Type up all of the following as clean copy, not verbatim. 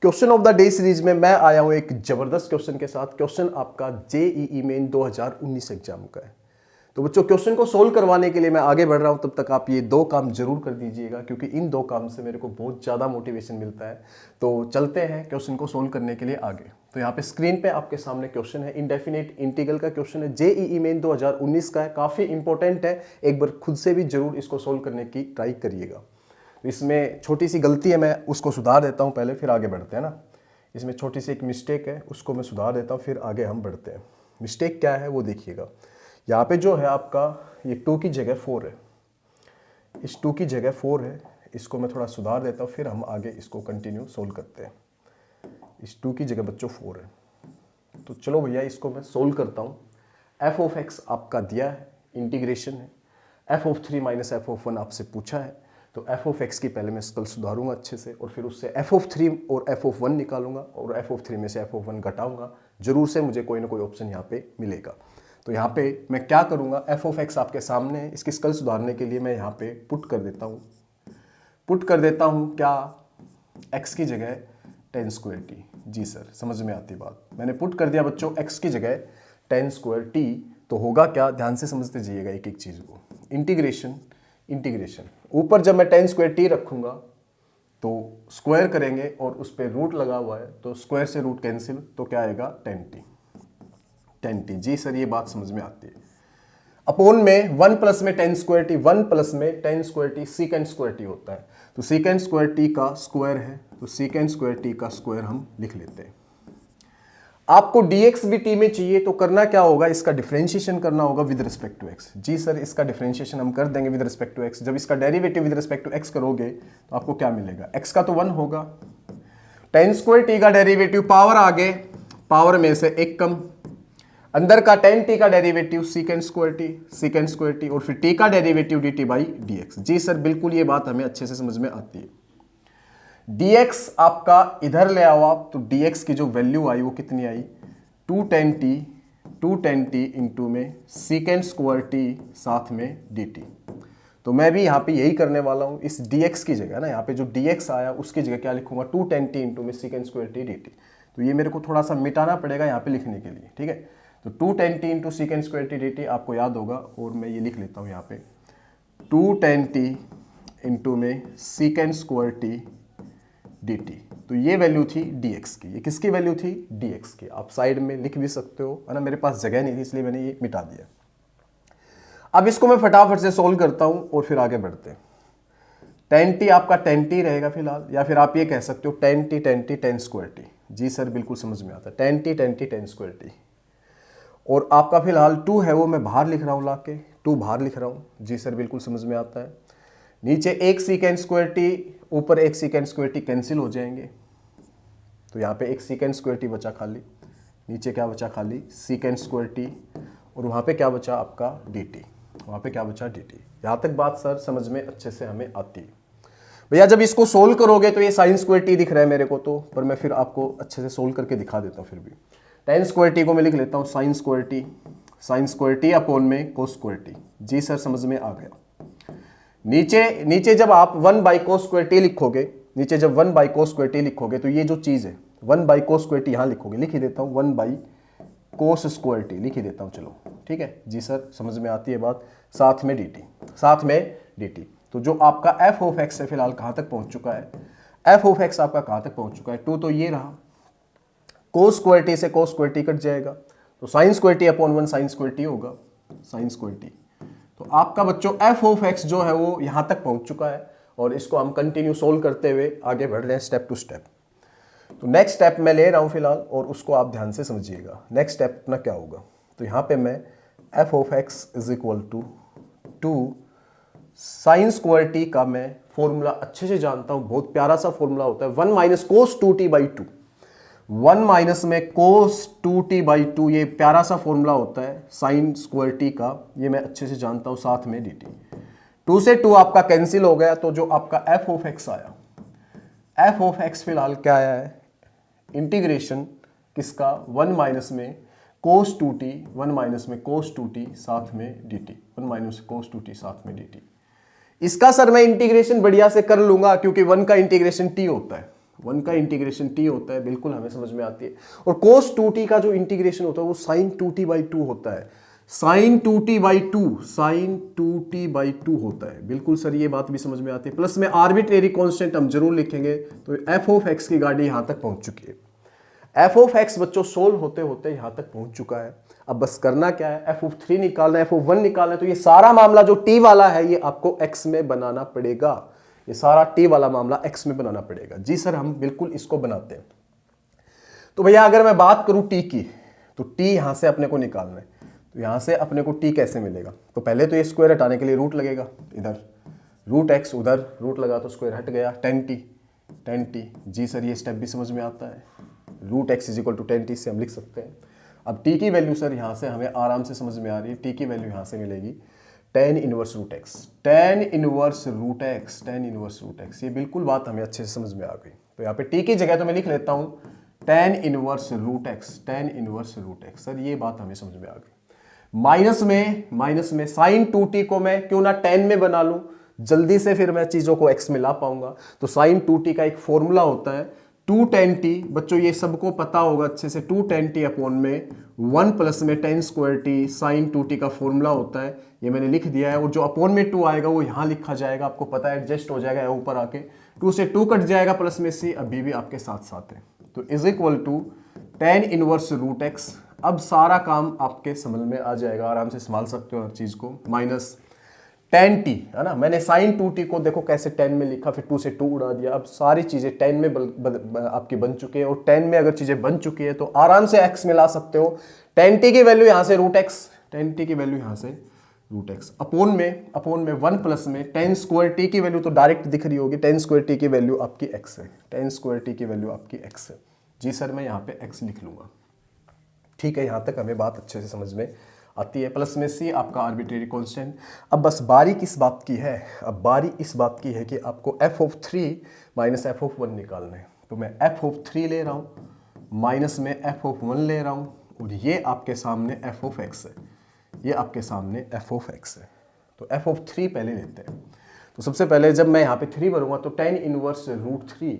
Question of the day series में मैं आया हूं एक जबरदस्त क्वेश्चन के साथ। क्वेश्चन आपका जेईई मेन 2019 एग्जाम का है। तो बच्चों क्वेश्चन को सोल्व करवाने के लिए मैं आगे बढ़ रहा हूं, तब तक आप ये दो काम जरूर कर दीजिएगा, क्योंकि इन दो काम से मेरे को बहुत ज़्यादा मोटिवेशन मिलता है। तो चलते हैं क्वेश्चन को सोल्व करने के लिए आगे। तो यहाँ पे स्क्रीन पे आपके सामने क्वेश्चन है, इंडेफिनेट इंटीग्रल का क्वेश्चन है, जेईई मेन 2019 का है, काफ़ी इंपॉर्टेंट है। एक बार खुद से भी जरूर इसको सोल्व करने की ट्राई करिएगा। तो इसमें छोटी सी गलती है, मैं उसको सुधार देता हूँ पहले, फिर आगे बढ़ते हैं ना। इसमें छोटी सी एक मिस्टेक है, उसको मैं सुधार देता हूँ, फिर आगे हम बढ़ते हैं। मिस्टेक क्या है वो देखिएगा। यहाँ पे जो है आपका ये 2 की जगह 4 है, इस 2 की जगह 4 है, इसको मैं थोड़ा सुधार देता हूँ, फिर हम आगे इसको कंटिन्यू सोल्व करते हैं। इस 2 की जगह बच्चों 4 है, तो चलो भैया इसको मैं सोल्व करता हूँ। एफ ऑफ एक्स आपका दिया है, इंटीग्रेशन है। F of 3 minus F of 1 आपसे पूछा है, तो एफ ऑफ एक्स की पहले मैं स्कल सुधारूंगा अच्छे से, और फिर उससे एफ ऑफ 3 और एफ ऑफ 1 निकालूंगा, और एफ ऑफ 3 में से एफ ऑफ 1 घटाऊंगा। जरूर से मुझे कोई ना कोई ऑप्शन यहाँ पे मिलेगा। तो यहाँ पे मैं क्या करूँगा, एफ ऑफ एक्स आपके सामने है, इसकी स्कल सुधारने के लिए मैं यहाँ पे पुट कर देता हूँ क्या, एक्स की जगह टेन स्क्वायर टी। जी सर, समझ में आती बात। मैंने पुट कर दिया बच्चों एक्स की जगह टेन स्क्वायर टी, तो होगा क्या, ध्यान से समझते जाइएगा एक एक चीज़ को। इंटीग्रेशन ऊपर जब मैं टेन स्क्वायर टी रखूँगा तो स्क्वायर करेंगे और उस पर रूट लगा हुआ है, तो स्क्वायर से रूट कैंसिल, तो क्या आएगा, टेन टी। जी सर, ये बात समझ में आती है। अपोन में 1 प्लस में टेन स्क्वायर टी, 1 प्लस में ten square T सीकेंड square T होता है, तो सीकेंड स्क्वायर टी का स्क्वायर है, तो सीकेंड स्क्वायर टी का स्क्वायर हम लिख लेते हैं। आपको dx भी t में चाहिए, तो करना क्या होगा, इसका डिफरेंशिएशन करना होगा विद रिस्पेक्ट टू x। जी सर, इसका डिफरेंशिएशन हम कर देंगे विद रिस्पेक्ट टू x। जब इसका derivative with respect to x करोगे तो आपको क्या मिलेगा, x का तो 1 होगा, टेन स्क्वायर टी का डेरिवेटिव पावर आगे, पावर में से एक कम, अंदर का टेन टी का डेरिवेटिव सीकेंड स्क्वायर टी, और फिर t का डेरिवेटिव dt बाई dx। जी सर, बिल्कुल ये बात हमें अच्छे से समझ में आती है। dx आपका इधर ले आओ आप, तो dx की जो वैल्यू आई वो कितनी आई, 210t इंटू में सीकेंड स्क्वायर टी साथ में dt। तो मैं भी यहाँ पे यही करने वाला हूँ, इस dx की जगह ना, यहाँ पे जो dx आया उसकी जगह क्या लिखूंगा, 210t इंटू में सीकेंड स्क्वायर टी dt। तो ये मेरे को थोड़ा सा मिटाना पड़ेगा यहाँ पे लिखने के लिए, ठीक है। तो 210t into सीकेंड square T dt आपको याद होगा, और मैं ये लिख लेता हूँ यहाँ पे 210t इंटू में सीकेंड स्क्वायर टी dt। तो ये वैल्यू थी dx की। ये किसकी वैल्यू थी, dx की। आप साइड में लिख भी सकते हो, है ना, मेरे पास जगह नहीं थी इसलिए मैंने ये मिटा दिया। अब इसको मैं फटाफट से सोल्व करता हूं और फिर आगे बढ़ते हैं। टेन टी आपका टेन टी रहेगा फिलहाल, या फिर आप ये कह सकते हो ten T ten square T. जी सर, बिल्कुल समझ में आता है, ten T ten square T. और आपका फिलहाल 2 है वो मैं बाहर लिख रहा हूँ, ला के 2 बाहर लिख रहा हूँ। जी सर, बिल्कुल समझ में आता है। नीचे एक सीकेंड स्क्वायर टी, ऊपर एक सीकेंड स्क्वायर टी कैंसिल हो जाएंगे, तो यहाँ पे एक सीकेंड स्क्वायर टी बचा खाली, नीचे क्या बचा खाली, सीकेंड स्क्वायर टी, और वहाँ पे क्या बचा आपका dt, वहाँ पे क्या बचा dt। यहाँ तक बात सर समझ में अच्छे से हमें आती है। भैया जब इसको सोल्व करोगे तो ये साइन स्क्वायर टी दिख रहा है मेरे को, तो पर मैं फिर आपको अच्छे से सोल्व करके दिखा देता हूँ। फिर भी टेन स्क्वायर टी को मैं लिख लेता हूँ साइन स्क्वायर टी अपोन में कोस स्क्वायर टी। जी सर, समझ में आ गया। नीचे जब आप 1 बाई कोस स्क्वायर टी लिखोगे, नीचे जब 1 बाई कोस स्क्वायर टी लिखोगे, तो ये जो चीज़ है 1 बाई कोस स्क्वायर टी यहाँ लिखोगे, लिख ही देता हूँ 1 बाई कोस स्क्वायर टी लिख ही देता हूँ, चलो ठीक है। जी सर, समझ में आती है बात। साथ में dt। तो जो आपका एफ ऑफ एक्स है फिलहाल कहाँ तक पहुँच चुका है, एफ ऑफ एक्स आपका कहाँ तक पहुँच चुका है, 2 तो ये रहा, कोस स्क्वायर टी से कोस स्क्वायर टी कट जाएगा, तो sign square T upon 1 sign square T होगा, साइन स्क्वायर टी। तो आपका बच्चों एफ ऑफ एक्स जो है वो यहाँ तक पहुँच चुका है, और इसको हम कंटिन्यू सोल्व करते हुए आगे बढ़ रहे हैं स्टेप टू स्टेप। तो नेक्स्ट स्टेप मैं ले रहा हूँ फिलहाल, और उसको आप ध्यान से समझिएगा। नेक्स्ट स्टेप अपना क्या होगा, तो यहाँ पे मैं f of x is equal to sine square t का मैं फॉर्मूला अच्छे से जानता हूँ, बहुत प्यारा सा फॉर्मूला होता है, 1 minus cos 2t by 2, 1 minus में कोस 2t बाई 2, ये प्यारा सा फॉर्मूला होता है साइन स्क्वायर टी का, ये मैं अच्छे से जानता हूँ, साथ में dt। 2 से 2 आपका कैंसिल हो गया, तो जो आपका एफ ऑफ एक्स आया, एफ ऑफ एक्स फिलहाल क्या आया है, इंटीग्रेशन किसका, 1 माइनस में कोस 2t, 1 माइनस में कोस 2t साथ में dt, 1 माइनस कोस 2t साथ में dt। इसका सर मैं इंटीग्रेशन बढ़िया से कर लूंगा, क्योंकि 1 का इंटीग्रेशन t होता है, 1 का इंटीग्रेशन t होता है, बिल्कुल हमें समझ में आती है। और cos 2t का जो इंटीग्रेशन होता है वो sin 2t/2 होता है, sin 2t/2, sin 2t/2 होता है, बिल्कुल सर ये बात भी समझ में आती है। प्लस में आर्बिट्रेरी कांस्टेंट हम जरूर लिखेंगे, तो f ऑफ x की गाड़ी यहां तक पहुंच चुकी है। f ऑफ x बच्चों सोल्व होते होते यहां तक पहुंच चुका है। अब बस करना क्या है, f ऑफ 3 निकालना है, f ऑफ 1 निकालना है। तो ये सारा मामला जो t वाला है ये आपको x में बनाना पड़ेगा, ये सारा t वाला मामला x में बनाना पड़ेगा। जी सर हम बिल्कुल इसको बनाते हैं। तो भैया अगर मैं बात करूं t की, तो t यहां से अपने को निकालना है, तो यहां से अपने को t कैसे मिलेगा? तो पहले तो ये स्क्वायर हटाने के लिए रूट लगेगा, इधर रूट x, उधर रूट लगा तो स्क्वायर हट गया, 10t। जी सर ये स्टेप भी समझ में आता है, root x is equal to 10t से हम लिख सकते हैं। अब t की वैल्यू सर यहाँ से हमें आराम से समझ में आ रही है, t की वैल्यू यहाँ से मिलेगी tan inverse root x, tan inverse root x, tan inverse root x। ये बिल्कुल बात हमें अच्छे से समझ में आ गई। तो यहाँ पे t की जगह तो मैं लिख लेता हूँ tan inverse root x, tan inverse root x। Sir ये बात हमें समझ में आ गई। माइनस में sin 2t को मैं क्यों ना 10 में बना लूँ, जल्दी से फिर मैं चीज़ों को x में ला पाऊंगा। तो sin 2t का एक फॉर्मूला होता है 2 tan t, बच्चों ये सबको पता होगा अच्छे से, 2 tan t अपॉन में 1 प्लस में tan square t sin 2t का फॉर्मूला होता है, ये मैंने लिख दिया है। और जो अपॉन में 2 आएगा वो यहाँ लिखा जाएगा, आपको पता है एडजस्ट हो जाएगा ऊपर आके, 2 से 2 कट जाएगा, प्लस में c अभी भी आपके साथ साथ है। तो is equal to tan inverse root x। अब सारा काम आपके समझ में आ जाएगा, आराम से संभाल सकते हो हर चीज को। माइनस tan t है ना, मैंने sin 2t को देखो कैसे 10 में लिखा, फिर 2 से 2 उड़ा दिया। अब सारी चीजें 10 में आपकी बन चुकी है, और 10 में अगर चीजें बन चुकी है तो आराम से x में ला सकते हो। tan t की वैल्यू यहां से रूट x, tan t की वैल्यू यहां से रूट x अपॉन में 1 प्लस में tan स्क्वायर t की वैल्यू तो डायरेक्ट दिख रही होगी, tan स्क्वायर t की वैल्यू आपकी x है, tan स्क्वायर t की वैल्यू आपकी x है। जी सर मैं यहाँ पे x लिख लूंगा, ठीक है, यहाँ तक हमें बात अच्छे से समझ में आती है। प्लस में c आपका आर्बिट्रेरी कांस्टेंट। अब बस बारी किस बात की है, अब बारी इस बात की है कि आपको f of 3 minus f of 1 निकालना है। तो मैं f ऑफ 3 ले रहा हूँ, माइनस में f ऑफ 1 ले रहा हूँ, और ये आपके सामने f ऑफ x है, ये आपके सामने f ऑफ x है। तो f ऑफ 3 पहले लेते हैं। तो सबसे पहले जब मैं यहाँ पे 3 भरूंगा तो tan इनवर्स रूट 3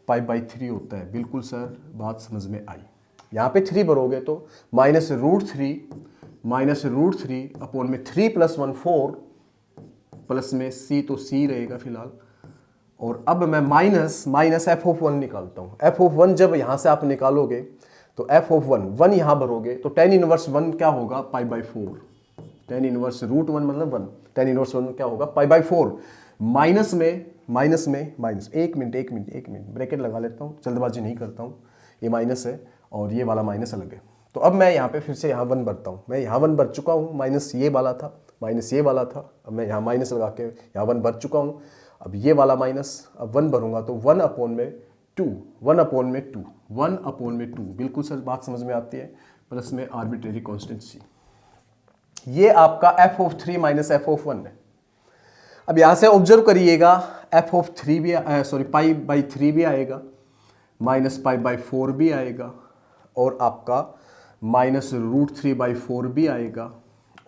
पाई/3 होता है। बिल्कुल सर बात समझ में आई। यहाँ पे 3 भरोगे तो माइनस रूट थ्री अपॉन में 3 + 1 4, प्लस में c तो c रहेगा फिलहाल। और अब मैं माइनस f ऑफ 1 निकालता हूँ। f ऑफ 1 जब यहाँ से आप निकालोगे तो f ऑफ 1 यहाँ भरोगे तो tan इनवर्स 1 क्या होगा, पाई/4। tan इनवर्स रूट 1 मतलब 1, tan इनवर्स 1 क्या होगा, पाई/4। माइनस में एक मिनट ब्रैकेट लगा लेता हूँ, जल्दबाजी नहीं करता हूँ। ये माइनस है और ये वाला माइनस अलग है। तो अब मैं यहाँ पे फिर से यहाँ 1 भरता हूँ। मैं यहाँ 1 भर चुका हूँ, माइनस ये वाला था, अब मैं यहाँ माइनस लगा के यहाँ 1 भर चुका हूँ। अब ये वाला माइनस, अब 1 भरूंगा तो 1 अपॉन में 2, बिल्कुल सर बात समझ में आती है। प्लस में आर्बिट्रेरी कांस्टेंट c, ये आपका f of 3 minus f of 1 है। अब यहाँ से ऑब्जर्व करिएगा, f ऑफ 3 भी पाई/3 भी आएगा, माइनस पाई/4 भी आएगा, और आपका माइनस रूट 3/4 भी आएगा,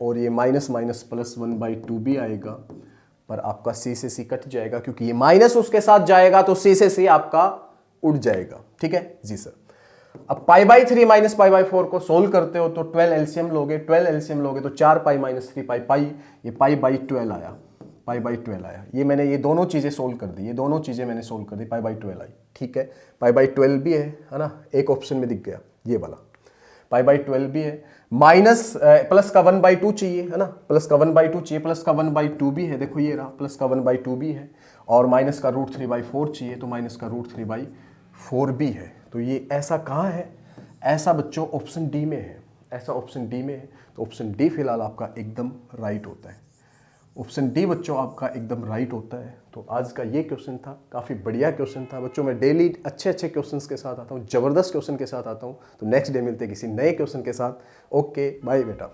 और ये माइनस प्लस 1/2 भी आएगा। पर आपका c से c कट जाएगा, क्योंकि ये माइनस उसके साथ जाएगा तो c से c आपका उड़ जाएगा। ठीक है जी सर। अब पाई/3 माइनस पाई/4 को सोल्व करते हो तो 12 एलसीएम लोगे तो 4 पाई माइनस 3 पाई, ये पाई/12 आया। ये मैंने ये दोनों चीज़ें सोल्व कर दी, पाई/12 आई। ठीक है, पाई/12 भी है ना, एक ऑप्शन में दिख गया ये वाला, पाई/12 भी है। माइनस प्लस का 1/2 चाहिए, है ना, प्लस का 1/2 भी है, देखो ये रहा, प्लस का 1/2 भी है, और माइनस का रूट 3/4 चाहिए, तो माइनस का रूट 3/4 भी है। तो ये ऐसा कहाँ है, ऐसा बच्चों ऑप्शन डी में है, तो ऑप्शन डी फिलहाल आपका एकदम राइट होता है। ऑप्शन डी बच्चों आपका एकदम राइट होता है। तो आज का ये क्वेश्चन था, काफ़ी बढ़िया क्वेश्चन था बच्चों। मैं डेली अच्छे क्वेश्चंस के साथ आता हूँ, ज़बरदस्त क्वेश्चन के साथ आता हूँ। तो नेक्स्ट डे मिलते हैं किसी नए क्वेश्चन के साथ। ओके बाय बेटा।